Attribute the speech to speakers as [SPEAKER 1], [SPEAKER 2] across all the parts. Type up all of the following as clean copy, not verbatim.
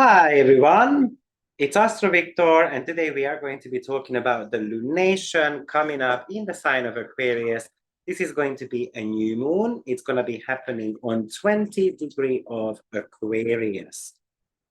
[SPEAKER 1] Hi everyone, it's AstroViktor, and today we are going to be talking about the lunation coming up in the sign of Aquarius. This is going to be a new moon. It's going to be happening on 20 degrees of Aquarius.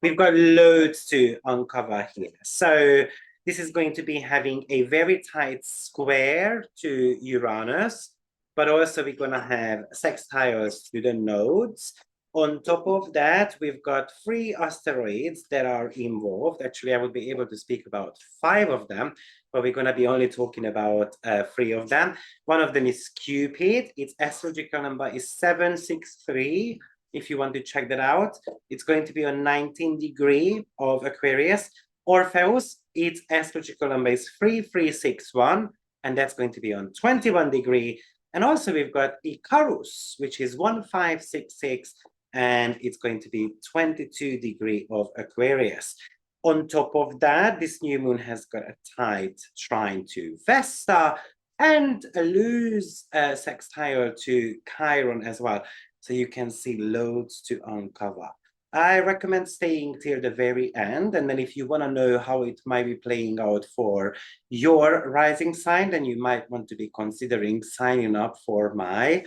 [SPEAKER 1] We've got loads to uncover here. So this is going to be having a very tight square to Uranus, but also we're going to have sextiles to the nodes. On top of that, we've got 3 asteroids that are involved. Actually, I would be able to speak about 5 of them, but we're going to be only talking about 3 of them. One of them is Cupid. Its astrological number is 763. If you want to check that out, it's going to be on 19 degrees of Aquarius. Orpheus, its astrological number is 3361, and that's going to be on 21 degrees. And also we've got Icarus, which is 1566, and it's going to be 22 degrees of Aquarius. On top of that, this new moon has got a tight trine to Vesta and a loose sextile to Chiron as well. So you can see loads to uncover. I recommend staying till the very end. And then if you want to know how it might be playing out for your rising sign, then you might want to be considering signing up for my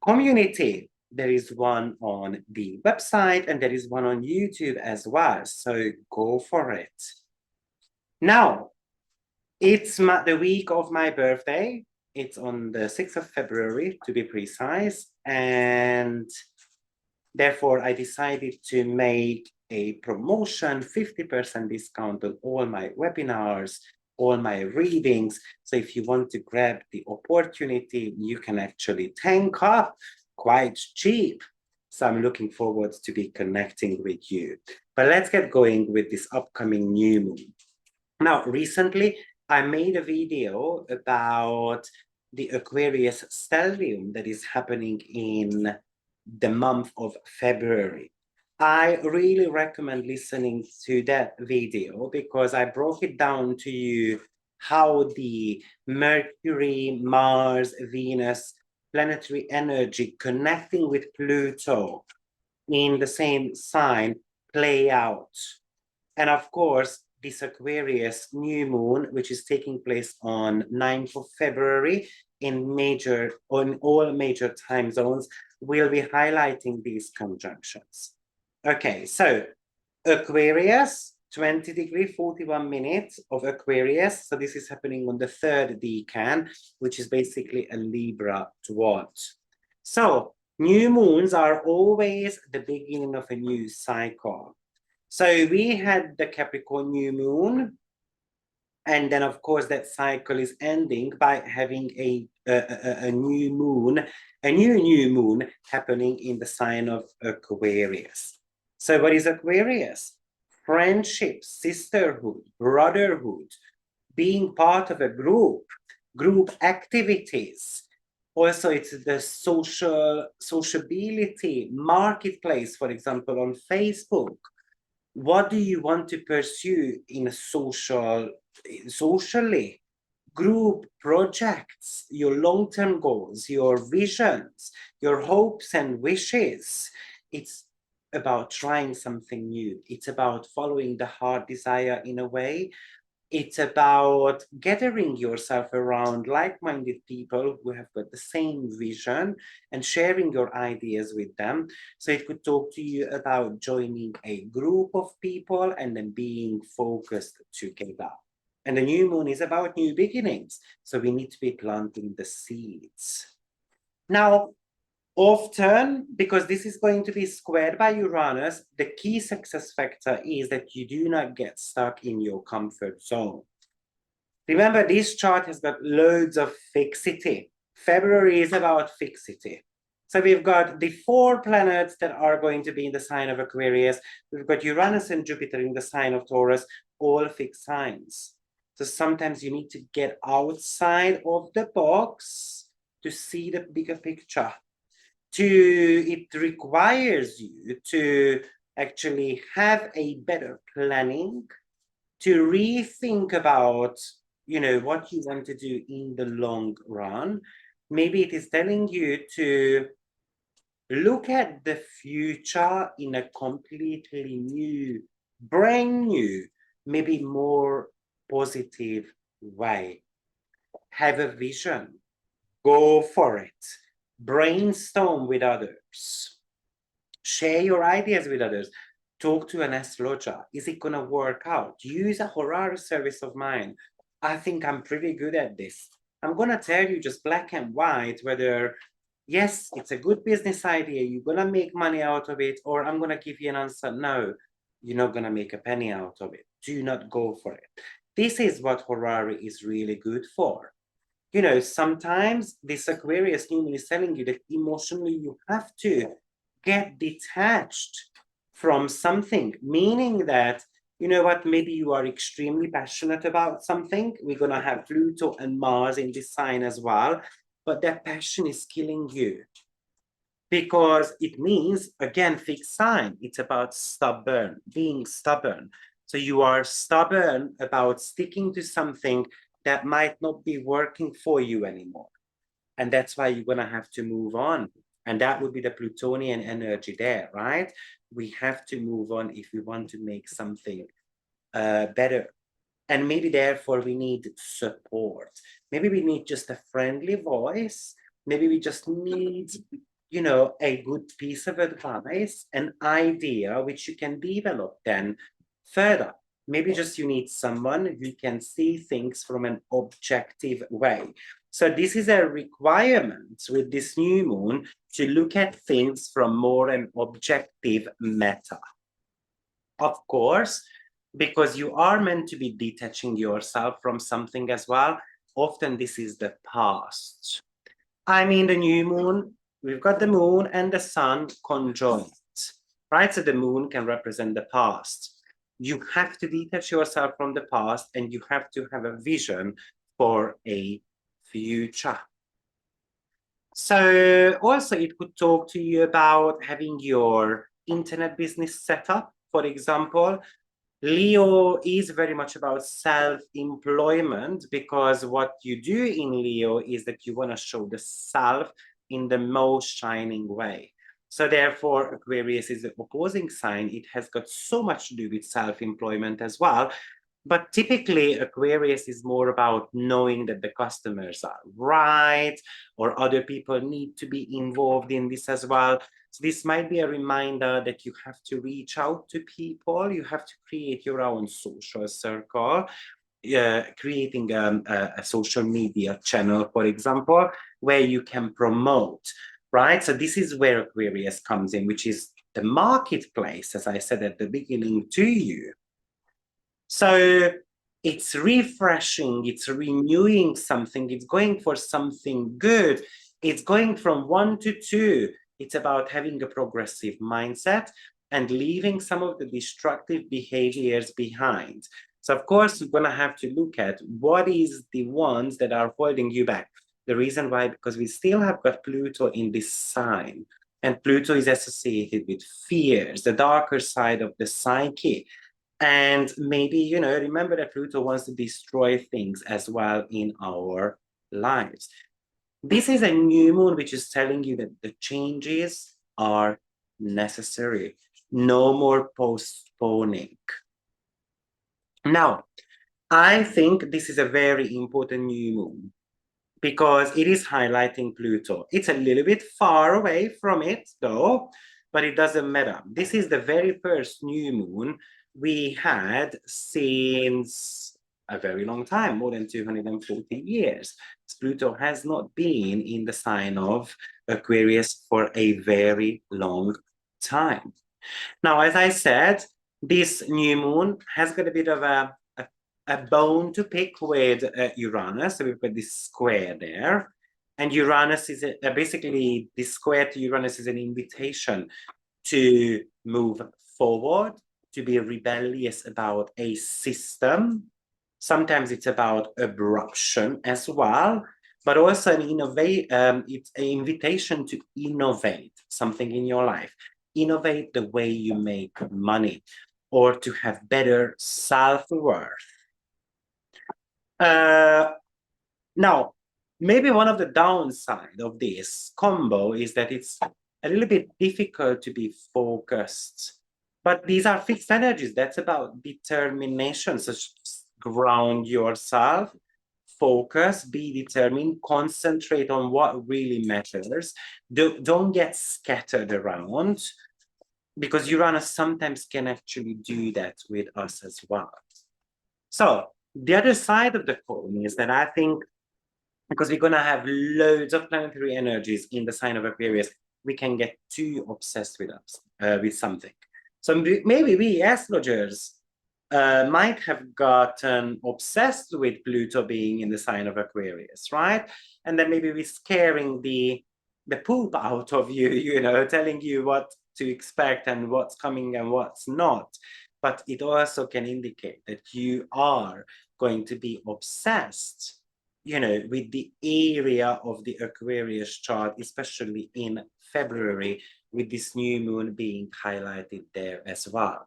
[SPEAKER 1] community. There is one on the website and there is one on YouTube as well. So go for it. Now, it's the week of my birthday. It's on the 6th of February, to be precise. And therefore, I decided to make a promotion, 50% discount on all my webinars, all my readings. So if you want to grab the opportunity, you can actually tank up quite cheap. So I'm looking forward to be connecting with you. But let's get going with this upcoming new moon. Now, recently, I made a video about the Aquarius stellium that is happening in the month of February. I really recommend listening to that video because I broke it down to you how the Mercury, Mars, Venus, planetary energy connecting with Pluto in the same sign play out. And of course, this Aquarius new moon, which is taking place on 9th of February on all major time zones, will be highlighting these conjunctions. Okay, so Aquarius, 20 degrees, 41 minutes of Aquarius. So this is happening on the 3rd decan, which is basically a Libra dwat. So new moons are always the beginning of a new cycle. So we had the Capricorn new moon, and then of course that cycle is ending by having a new moon, a new moon happening in the sign of Aquarius. So what is Aquarius? Friendship, sisterhood, brotherhood, being part of a group activities. Also, it's the sociability, marketplace, for example, on Facebook. What do you want to pursue in socially? Group projects, your long-term goals, your visions, your hopes and wishes. It's about trying something new. It's about following the heart desire in a way. It's about gathering yourself around like-minded people who have got the same vision and sharing your ideas with them. So it could talk to you about joining a group of people and then being focused together. And the new moon is about new beginnings. So we need to be planting the seeds. Now, often, because this is going to be squared by Uranus, the key success factor is that you do not get stuck in your comfort zone. Remember, this chart has got loads of fixity. February is about fixity. So we've got the 4 planets that are going to be in the sign of Aquarius. We've got Uranus and Jupiter in the sign of Taurus, all fixed signs. So sometimes you need to get outside of the box to see the bigger picture. It requires you to actually have a better planning, to rethink about, what you want to do in the long run. Maybe it is telling you to Look at the future in a completely new, brand new, maybe more positive way. Have a vision. Go for it. Brainstorm with others. Share your ideas with others. Talk to an astrologer. Is it going to work out? Use a horary service of mine. I think I'm pretty good at this. I'm going to tell you just black and white whether, yes, it's a good business idea. You're going to make money out of it, or I'm going to give you an answer. No, you're not going to make a penny out of it. Do not go for it. This is what horary is really good for. You know, sometimes this Aquarius new moon is telling you that emotionally you have to get detached from something, meaning that, you know what, maybe you are extremely passionate about something. We're going to have Pluto and Mars in this sign as well, but that passion is killing you because it means, again, fixed sign. It's about being stubborn. So you are stubborn about sticking to something that might not be working for you anymore. And that's why you're going to have to move on. And that would be the Plutonian energy there, right? We have to move on if we want to make something better. And maybe therefore we need support. Maybe we need just a friendly voice. Maybe we just need, you know, a good piece of advice, an idea which you can develop then further. Maybe just you need someone who can see things from an objective way. So this is a requirement with this new moon to look at things from more an objective meta. Of course, because you are meant to be detaching yourself from something as well. Often this is the past. I mean, the new moon, we've got the moon and the sun conjoined, right? So the moon can represent the past. You have to detach yourself from the past and you have to have a vision for a future. So also it could talk to you about having your internet business set up. For example, Leo is very much about self-employment because what you do in Leo is that you want to show the self in the most shining way. So therefore, Aquarius is the opposing sign. It has got so much to do with self-employment as well. But typically, Aquarius is more about knowing that the customers are right, or other people need to be involved in this as well. So this might be a reminder that you have to reach out to people. You have to create your own social circle, creating a social media channel, for example, where you can promote, right? So this is where Aquarius comes in, which is the marketplace, as I said at the beginning to you. So it's refreshing, it's renewing something, it's going for something good, it's going from 1 to 2. It's about having a progressive mindset and leaving some of the destructive behaviors behind. So of course, we're going to have to look at what is the ones that are holding you back. The reason why, because we still have got Pluto in this sign. And Pluto is associated with fears, the darker side of the psyche. And maybe, you know, remember that Pluto wants to destroy things as well in our lives. This is a new moon, which is telling you that the changes are necessary. No more postponing. Now, I think this is a very important new moon because it is highlighting Pluto. It's a little bit far away from it, though, but it doesn't matter. This is the very first new moon we had since a very long time, more than 240 years. Pluto has not been in the sign of Aquarius for a very long time. Now, as I said, this new moon has got a bit of a bone to pick with Uranus. So we've got this square there. And Uranus is basically, this square to Uranus is an invitation to move forward, to be rebellious about a system. Sometimes it's about abruption as well, but also it's an invitation to innovate something in your life. Innovate the way you make money or to have better self-worth. Now, maybe one of the downside of this combo is that it's a little bit difficult to be focused. But these are fixed energies. That's about determination. So ground yourself, focus, be determined, concentrate on what really matters. Don't get scattered around, because Uranus sometimes can actually do that with us as well. So the other side of the coin is that I think, because we're going to have loads of planetary energies in the sign of Aquarius, we can get too obsessed with something. So maybe we astrologers might have gotten obsessed with Pluto being in the sign of Aquarius, right? And then maybe we're scaring the poop out of you, you know, telling you what to expect and what's coming and what's not. But it also can indicate that you are going to be obsessed, you know, with the area of the Aquarius chart, especially in February, with this new moon being highlighted there as well.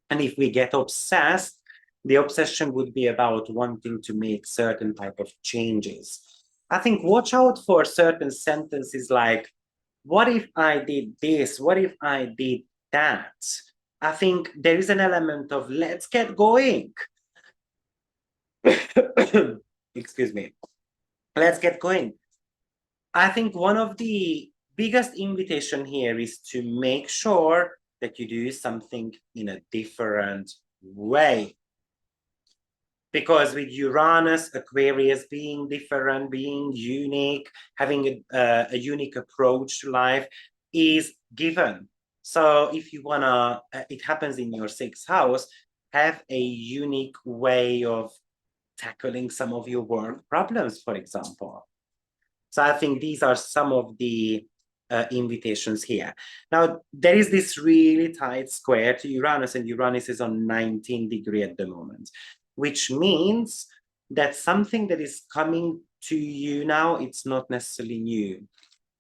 [SPEAKER 1] And if we get obsessed, the obsession would be about wanting to make certain type of changes. I think watch out for certain sentences like, what if I did this? What if I did that? I think there is an element of let's get going. Excuse me. Let's get going. I think one of the biggest invitation here is to make sure that you do something in a different way. Because with Uranus, Aquarius being different, being unique, having a unique approach to life is given. So if you wanna, it happens in your sixth house, have a unique way of tackling some of your work problems, for example. So I think these are some of the invitations here. Now, there is this really tight square to Uranus, and Uranus is on 19 degrees at the moment, which means that something that is coming to you now, it's not necessarily new.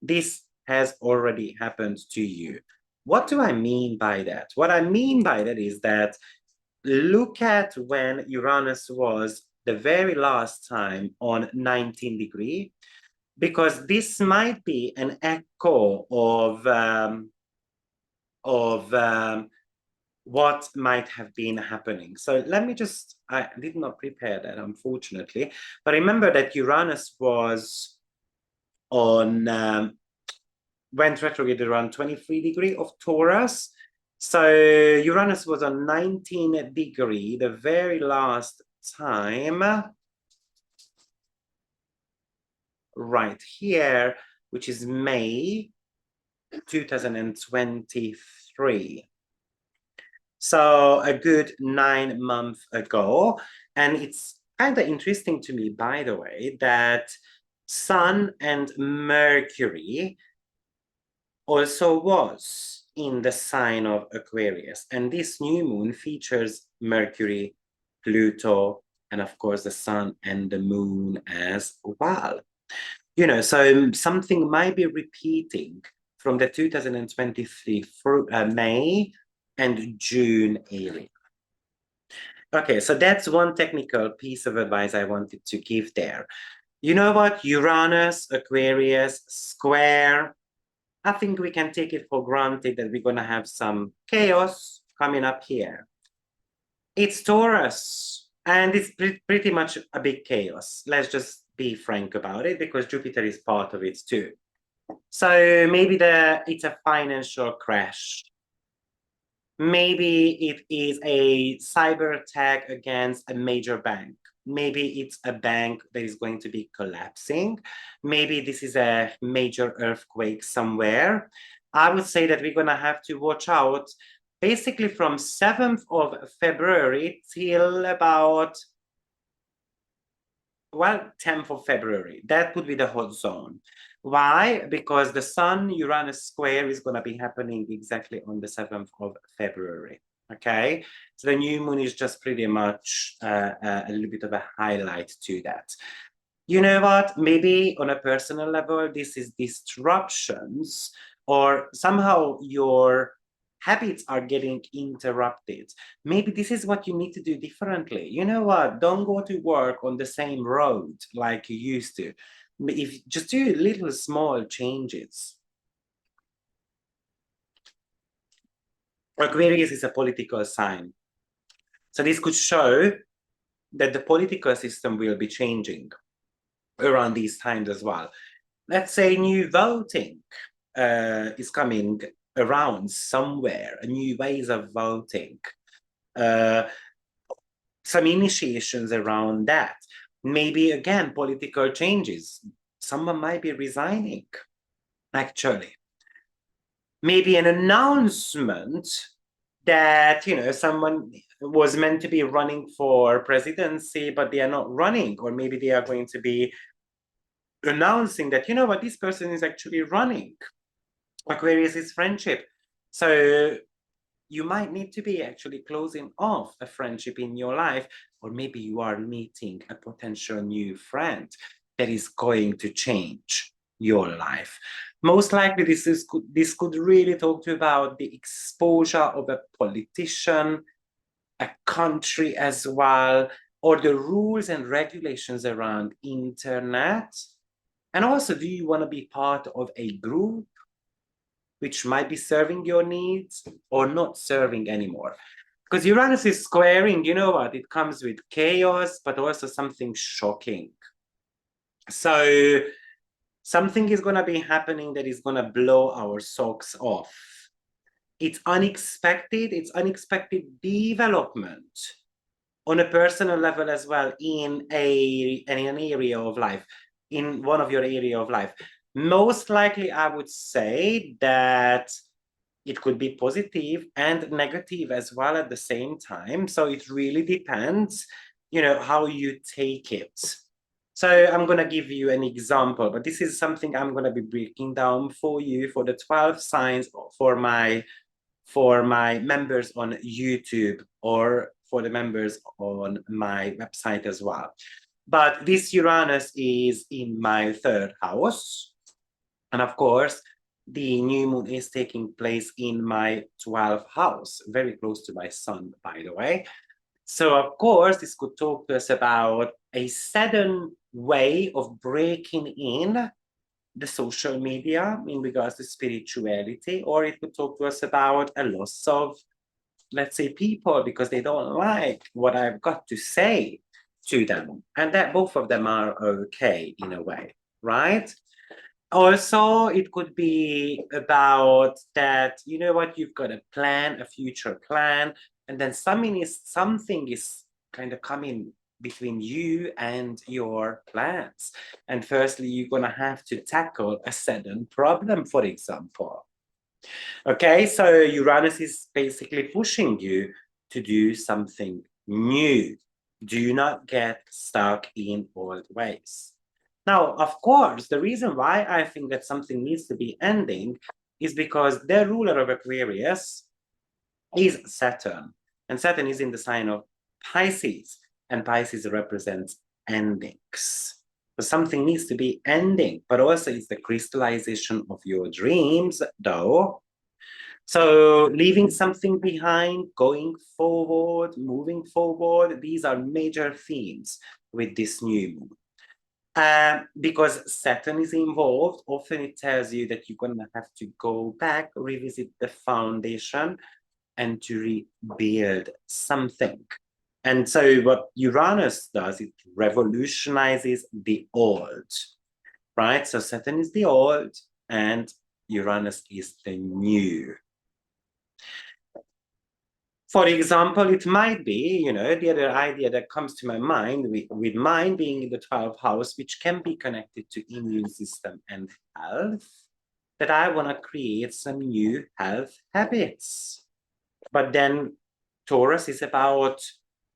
[SPEAKER 1] This has already happened to you. What do I mean by that? What I mean by that is that look at when Uranus was the very last time on 19 degrees, because this might be an echo of what might have been happening. So let me just, I did not prepare that, unfortunately, but remember that Uranus was on, went retrograde around 23 degrees of Taurus. So Uranus was on 19 degrees the very last time, right here, which is May 2023. So a good 9 months ago. And it's kind of interesting to me, by the way, that Sun and Mercury also was in the sign of Aquarius. And this new moon features Mercury, Pluto, and of course the Sun and the Moon as well. You know, so something might be repeating from the 2023 May and June area. Okay, so that's one technical piece of advice I wanted to give there. You know what? Uranus, Aquarius, square. I think we can take it for granted that we're going to have some chaos coming up here. It's Taurus, and it's pretty much a big chaos. Let's just be frank about it, because Jupiter is part of it too. So maybe it's a financial crash. Maybe it is a cyber attack against a major bank. Maybe it's a bank that is going to be collapsing. Maybe this is a major earthquake somewhere. I would say that we're going to have to watch out basically from 7th of February till about, well, 10th of February. That would be the hot zone. Why? Because the Sun-Uranus square is going to be happening exactly on the 7th of February. Okay, so the new moon is just pretty much a little bit of a highlight to that. You know what? Maybe on a personal level, this is disruptions, or somehow your habits are getting interrupted. Maybe this is what you need to do differently. You know what? Don't go to work on the same road like you used to. If just do little small changes. Aquarius is a political sign. So this could show that the political system will be changing around these times as well. Let's say new voting is coming around somewhere, new ways of voting, some initiations around that. Maybe again, political changes. Someone might be resigning, actually. Maybe an announcement that, you know, someone was meant to be running for presidency, but they are not running, or maybe they are going to be announcing that, you know what, this person is actually running. Aquarius is friendship. So you might need to be actually closing off a friendship in your life, or maybe you are meeting a potential new friend that is going to change your life. Most likely this could really talk to you about the exposure of a politician, a country as well, or the rules and regulations around internet. And also, do you want to be part of a group which might be serving your needs or not serving anymore? Because Uranus is squaring, you know what, it comes with chaos, but also something shocking. So something is going to be happening that is going to blow our socks off. It's unexpected development on a personal level as well in an area of life, in one of your area of life. Most likely, I would say that it could be positive and negative as well at the same time. So it really depends, you know, how you take it. So I'm going to give you an example, but this is something I'm going to be breaking down for you for the 12 signs for my members on YouTube, or for the members on my website as well. But this Uranus is in my 3rd house. And of course, the new moon is taking place in my 12th house, very close to my sun, by the way. So of course, this could talk to us about a sudden way of breaking in the social media in regards to spirituality, or it could talk to us about a loss of, let's say, people because they don't like what I've got to say to them. And that both of them are okay in a way, right? Also, it could be about that, you know what, you've got a plan, a future plan, and then something is kind of coming between you and your plans. And firstly, you're going to have to tackle a sudden problem, for example. Okay, so Uranus is basically pushing you to do something new. Do not get stuck in old ways. Now, of course, the reason why I think that something needs to be ending is because the ruler of Aquarius is Saturn. And Saturn is in the sign of Pisces. And Pisces represents endings. So something needs to be ending, but also it's the crystallization of your dreams, though. So leaving something behind, going forward, moving forward, these are major themes with this new moon. Because Saturn is involved, often it tells you that you're going to have to go back, revisit the foundation, and to rebuild something. And so what Uranus does, it revolutionizes the old, right? So Saturn is the old and Uranus is the new. For example, it might be, you know, the other idea that comes to my mind, with mine being in the 12th house, which can be connected to immune system and health, that I want to create some new health habits. But then Taurus is about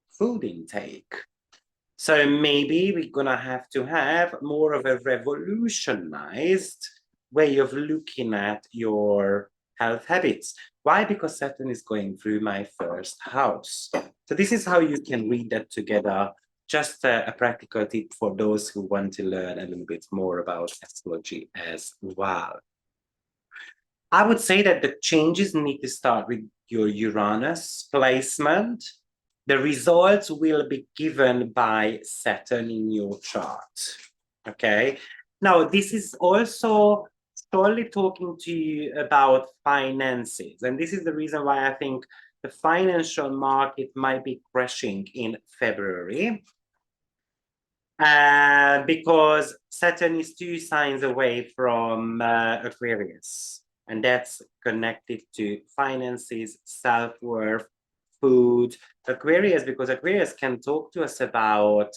[SPEAKER 1] food intake. So maybe we're going to have more of a revolutionized way of looking at your health habits. Why? Because Saturn is going through my 1st house. So this is how you can read that together. Just a practical tip for those who want to learn a little bit more about astrology as well. I would say that the changes need to start with your Uranus placement. The results will be given by Saturn in your chart. Okay. Now, this is also solely talking to you about finances. And this is the reason why I think the financial market might be crashing in February. Because Saturn is 2 signs away from Aquarius. And that's connected to finances, self-worth, food. Aquarius, because Aquarius can talk to us about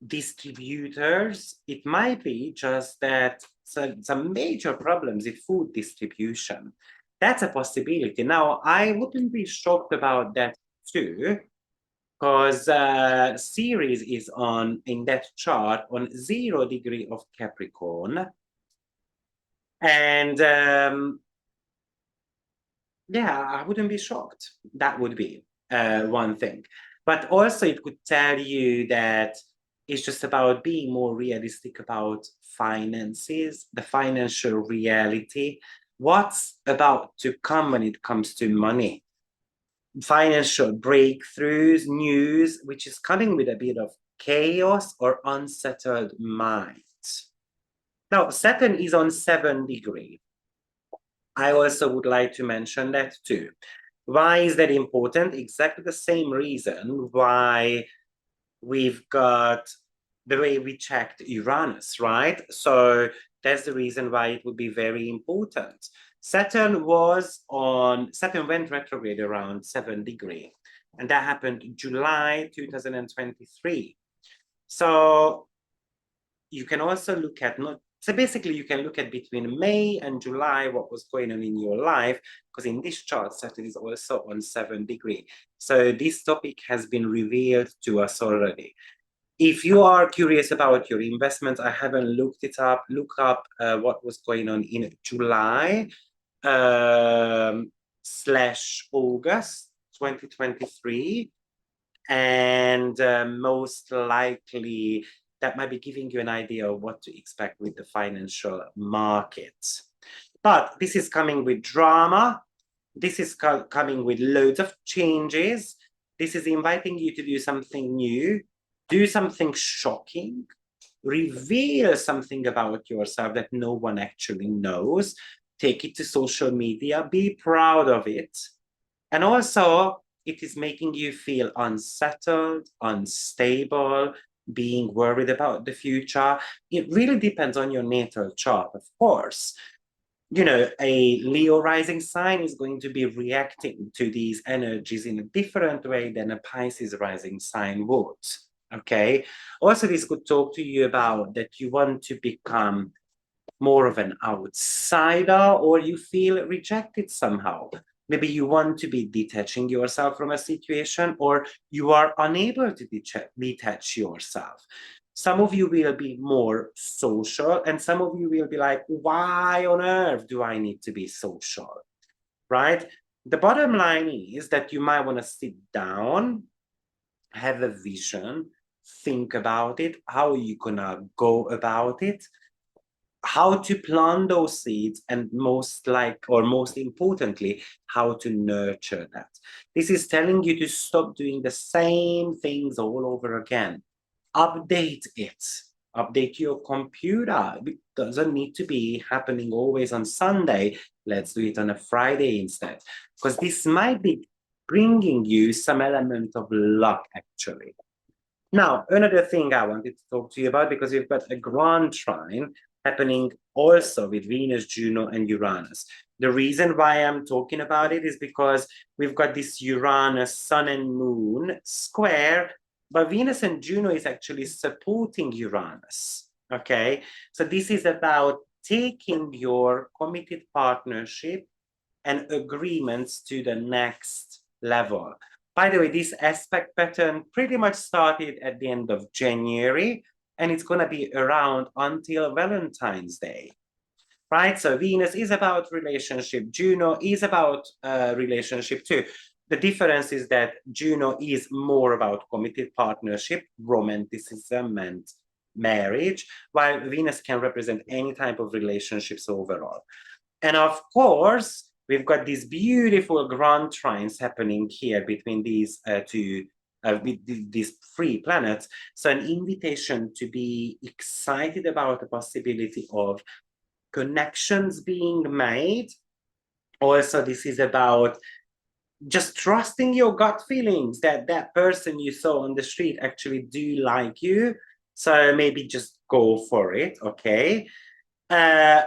[SPEAKER 1] distributors. It might be just that some major problems with food distribution. That's a possibility. Now, I wouldn't be shocked about that too, because Ceres is on in that chart on 0 degree of Capricorn. And yeah, I wouldn't be shocked. That would be one thing. But also it could tell you that it's just about being more realistic about finances, the financial reality, what's about to come when it comes to money, financial breakthroughs, news, which is coming with a bit of chaos or unsettled minds. Now, Saturn is on 7 degree. I also would like to mention that too. Why is that important? Exactly the same reason why we've got the way we checked Uranus, right? So that's the reason why it would be very important. Saturn went retrograde around 7 degree, and that happened July 2023. So you can also look at so basically you can look at between May and July what was going on in your life, because in this chart Saturn is also on 7 degree. So this topic has been revealed to us already. If you are curious about your investments, I haven't looked it up. Look up what was going on in July slash August 2023. And most likely that might be giving you an idea of what to expect with the financial markets. But this is coming with drama. This is coming with loads of changes. This is inviting you to do something new, do something shocking, reveal something about yourself that no one actually knows. Take it to social media, be proud of it. And also, it is making you feel unsettled, unstable, being worried about the future. It really depends on your natal chart, of course. You know, a Leo rising sign is going to be reacting to these energies in a different way than a Pisces rising sign would. Okay. Also, this could talk to you about that you want to become more of an outsider, or you feel rejected somehow. Maybe you want to be detaching yourself from a situation, or you are unable to detach yourself. Some of you will be more social, and some of you will be like, why on earth do I need to be social? Right? The bottom line is that you might want to sit down, have a vision, think about it, how you gonna go about it, how to plant those seeds, and most importantly, how to nurture that. This is telling you to stop doing the same things all over again. Update it. Update your computer. It doesn't need to be happening always on Sunday. Let's do it on a Friday instead, because this might be bringing you some element of luck, actually. Now, another thing I wanted to talk to you about, because we've got a grand trine happening also with Venus, Juno, and Uranus. The reason why I'm talking about it is because we've got this Uranus, Sun and Moon square, but Venus and Juno is actually supporting Uranus, okay? So this is about taking your committed partnership and agreements to the next level. By the way, this aspect pattern pretty much started at the end of January, and it's going to be around until Valentine's Day, right? So Venus is about relationship. Juno is about relationship too. The difference is that Juno is more about committed partnership, romanticism, and marriage, while Venus can represent any type of relationships overall. And of course, we've got these beautiful grand trines happening here between these these 3 planets. So an invitation to be excited about the possibility of connections being made. Also, this is about just trusting your gut feelings that that person you saw on the street actually do like you. So maybe just go for it, okay?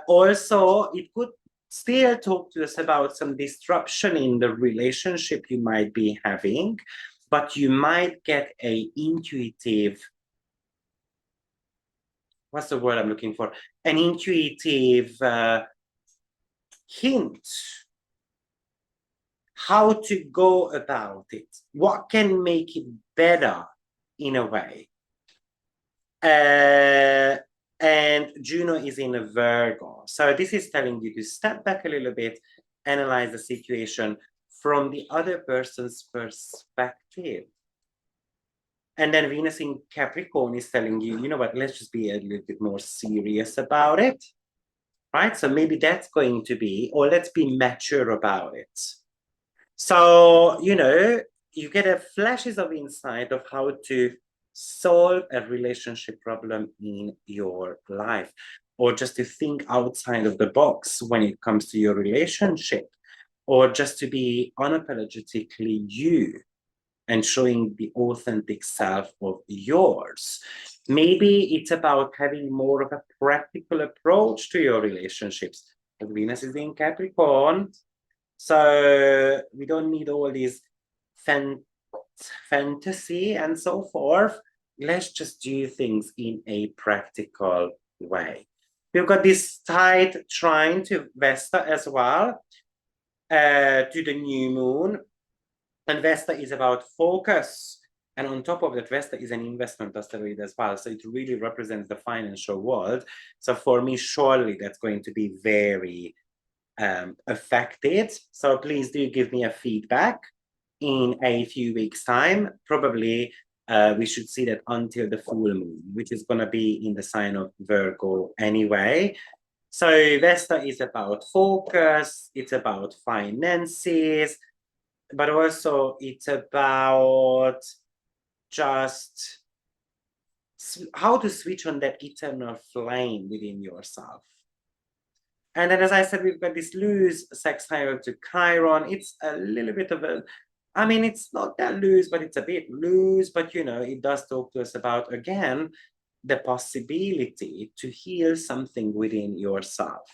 [SPEAKER 1] Also, it could still talk to us about some disruption in the relationship you might be having, but you might get a intuitive, what's the word I'm looking for? An intuitive hint how to go about it, what can make it better in a way. And Juno is in a Virgo. So this is telling you to step back a little bit, analyze the situation from the other person's perspective. And then Venus in Capricorn is telling you, you know what, let's just be a little bit more serious about it, right? So maybe that's going to be, or let's be mature about it. So, you know, you get a flashes of insight of how to solve a relationship problem in your life, or just to think outside of the box when it comes to your relationship, or just to be unapologetically you and showing the authentic self of yours. Maybe it's about having more of a practical approach to your relationships. Venus is in Capricorn, so we don't need all these fantasy and so forth. Let's just do things in a practical way. We've got this tight trine to Vesta as well, to the new moon. And Vesta is about focus. And on top of that, Vesta is an investment asteroid as well. So it really represents the financial world. So for me, surely that's going to be very affected. So please do give me a feedback in a few weeks' time. Probably we should see that until the full moon, which is going to be in the sign of Virgo anyway. So Vesta is about focus, it's about finances, but also it's about just how to switch on that eternal flame within yourself. And then, as I said, we've got this loose sextile to Chiron. It's a little bit of a, I mean, it's not that loose, but it's a bit loose. But, you know, it does talk to us about, again, the possibility to heal something within yourself.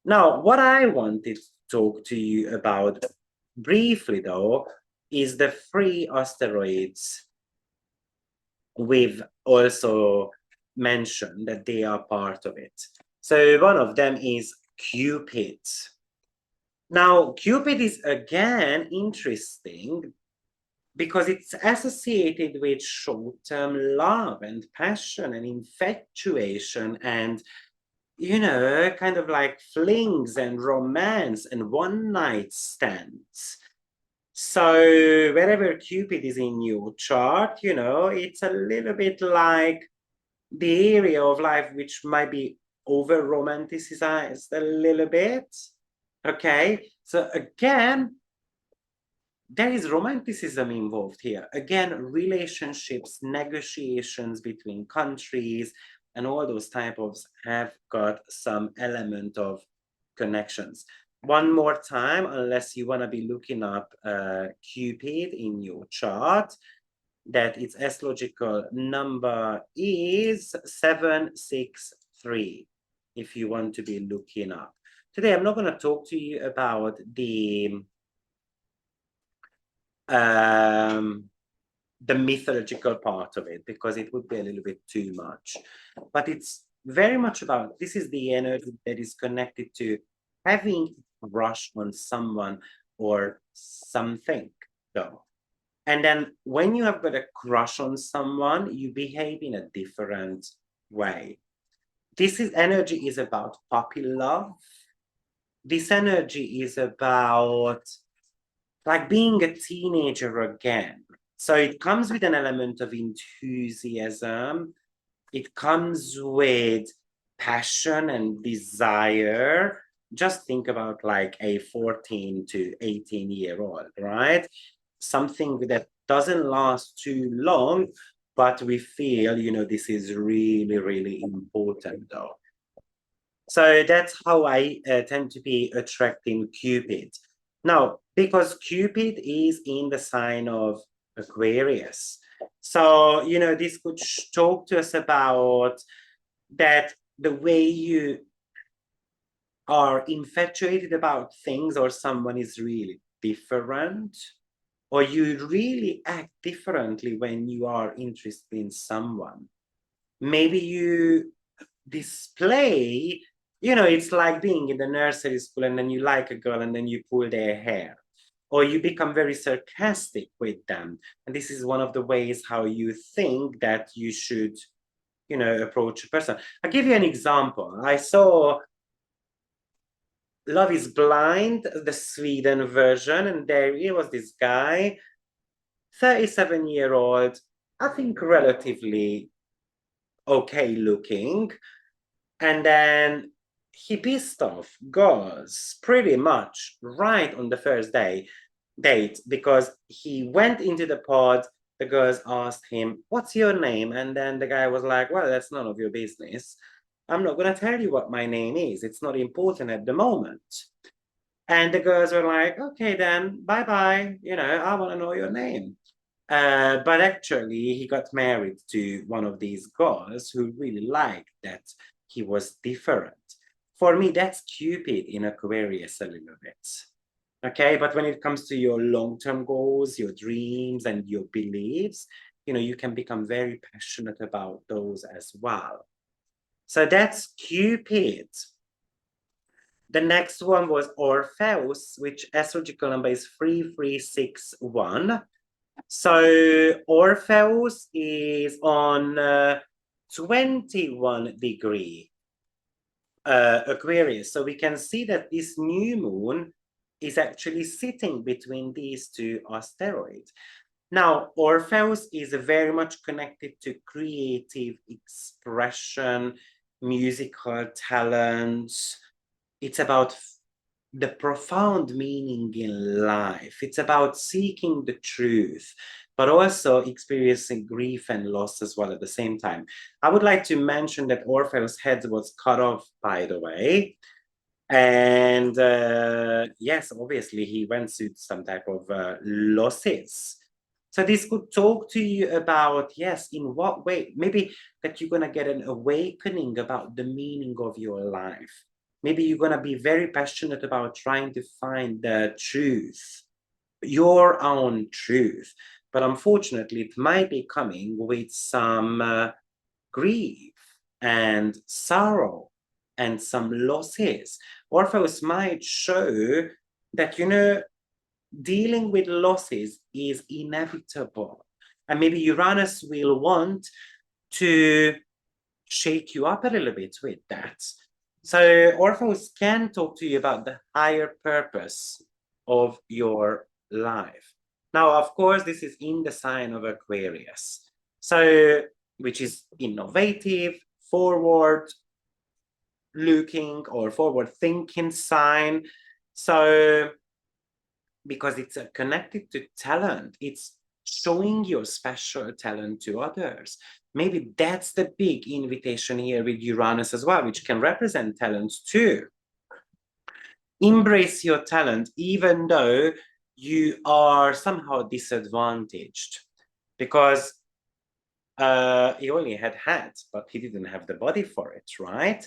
[SPEAKER 1] Now, what I wanted to talk to you about briefly, though, is the 3 asteroids we've also mentioned that they are part of it. So one of them is Cupid. Now, Cupid is again interesting because it's associated with short-term love and passion and infatuation and, you know, kind of like flings and romance and one-night stands. So wherever Cupid is in your chart, you know, it's a little bit like the area of life which might be over romanticized a little bit. Okay, so again, there is romanticism involved here. Again, relationships, negotiations between countries, and all those type of have got some element of connections. One more time, unless you want to be looking up Cupid in your chart, that its astrological number is 763, if you want to be looking up. Today, I'm not going to talk to you about the mythological part of it, because it would be a little bit too much. But it's very much about, this is the energy that is connected to having a crush on someone or something, though. And then when you have got a crush on someone, you behave in a different way. This energy is about puppy love. This energy is about like being a teenager again. So it comes with an element of enthusiasm. It comes with passion and desire. Just think about like a 14 to 18-year-old, right? Something that doesn't last too long, but we feel, you know, this is really, really important though. So that's how I tend to be attracting Cupid. Now, because Cupid is in the sign of Aquarius. So, this could talk to us about that the way you are infatuated about things or someone is really different, or you really act differently when you are interested in someone. Maybe you display, it's like being in the nursery school and then you like a girl and then you pull their hair, or you become very sarcastic with them. And this is one of the ways how you think that you should, approach a person. I'll give you an example. I saw Love is Blind, the Sweden version, and there he was, this guy, 37-year-old, I think relatively okay looking. And then he pissed off girls pretty much right on the first date, because he went into the pod. The girls asked him, "What's your name?" And then the guy was like, "Well, that's none of your business. I'm not going to tell you what my name is. It's not important at the moment." And the girls were like, "Okay, then, bye bye. I want to know your name." But actually, he got married to one of these girls who really liked that he was different. For me, that's Cupid in Aquarius a little bit. Okay, but when it comes to your long-term goals, your dreams, and your beliefs, you can become very passionate about those as well. So that's Cupid. The next one was Orpheus, which astrological number is 3361. So Orpheus is on 21 degree Aquarius. So we can see that this new moon is actually sitting between these two asteroids. Now, Orpheus is very much connected to creative expression, musical talents. It's about the profound meaning in life. It's about seeking the truth, but also experiencing grief and loss as well at the same time. I would like to mention that Orpheus' head was cut off, by the way. And yes, obviously, he went through some type of losses. So this could talk to you about, yes, in what way, maybe that you're going to get an awakening about the meaning of your life. Maybe you're going to be very passionate about trying to find the truth, your own truth. But unfortunately, it might be coming with some grief and sorrow and some losses. Orpheus might show that, dealing with losses is inevitable. And maybe Uranus will want to shake you up a little bit with that. So Orpheus can talk to you about the higher purpose of your life. Now, of course, this is in the sign of Aquarius. So, which is innovative, forward looking or forward thinking sign. So, because it's connected to talent, it's showing your special talent to others. Maybe that's the big invitation here with Uranus as well, which can represent talents too. Embrace your talent, even though you are somehow disadvantaged, because he only had hands, but he didn't have the body for it, right?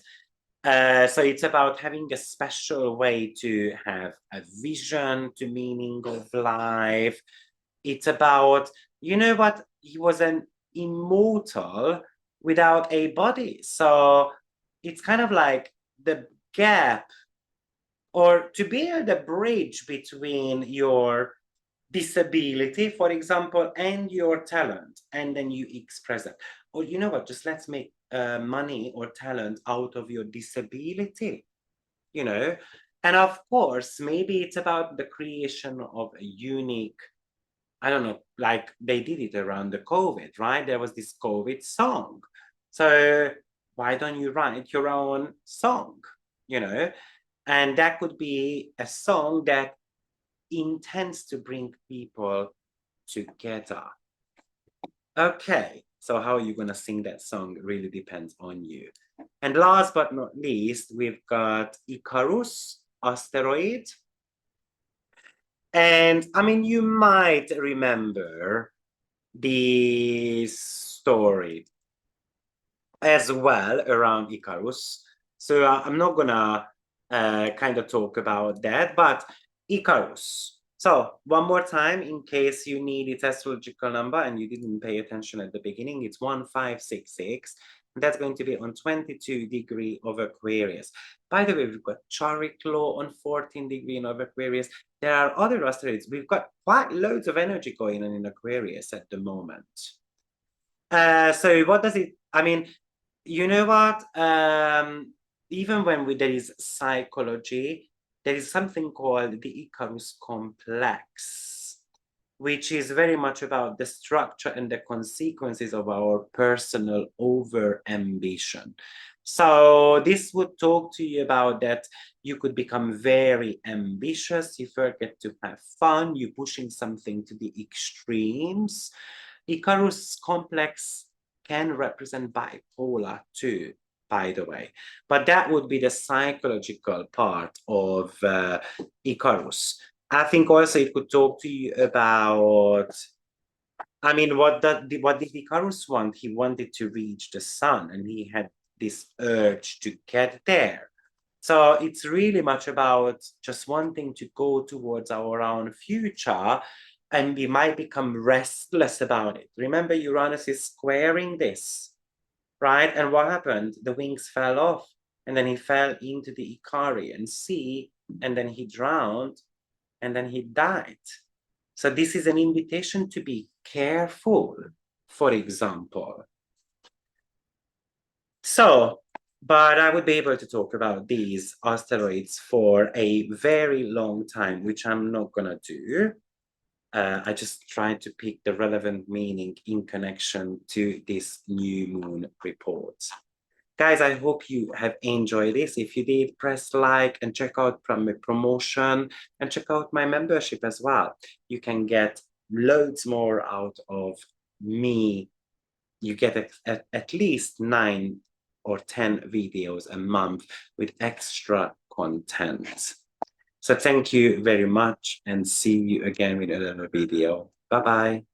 [SPEAKER 1] So it's about having a special way to have a vision to meaning of life. It's about, what? He was an immortal without a body. So it's kind of like the gap, or to be the bridge between your disability, for example, and your talent, and then you express it. Or you know what, just let's make money or talent out of your disability, you know. And of course, maybe it's about the creation of a unique, I don't know, like they did it around the COVID, right? There was this COVID song. So why don't you write your own song, you know? And that could be a song that intends to bring people together. Okay, So how are you going to sing that song really depends on you. And last but not least, we've got Icarus asteroid. And I mean, you might remember the story as well around Icarus. So I'm not gonna kind of talk about that, but Icarus. So one more time, in case you need its astrological number and you didn't pay attention at the beginning, it's 1566. And that's going to be on 22 degree of Aquarius. By the way, we've got Chariklo on 14 degree of Aquarius. There are other asteroids. We've got quite loads of energy going on in Aquarius at the moment. So what does it, I mean, you know what? Even when there is psychology, there is something called the Icarus complex, which is very much about the structure and the consequences of our personal over ambition. So this would talk to you about that you could become very ambitious, you forget to have fun, you're pushing something to the extremes. Icarus complex can represent bipolar too, by the way. But that would be the psychological part of Icarus. I think also it could talk to you about, I mean, what did Icarus want? He wanted to reach the sun, and he had this urge to get there. So it's really much about just wanting to go towards our own future, and we might become restless about it. Remember, Uranus is squaring this, right? And what happened? The wings fell off, and then he fell into the Icarian Sea, and then he drowned, and then he died. So this is an invitation to be careful, for example. So, but I would be able to talk about these asteroids for a very long time, which I'm not gonna do. I just tried to pick the relevant meaning in connection to this new moon report. Guys, I hope you have enjoyed this. If you did, press like and check out from my promotion and check out my membership as well. You can get loads more out of me. You get at least 9 or 10 videos a month with extra content. So thank you very much and see you again with another video. Bye-bye.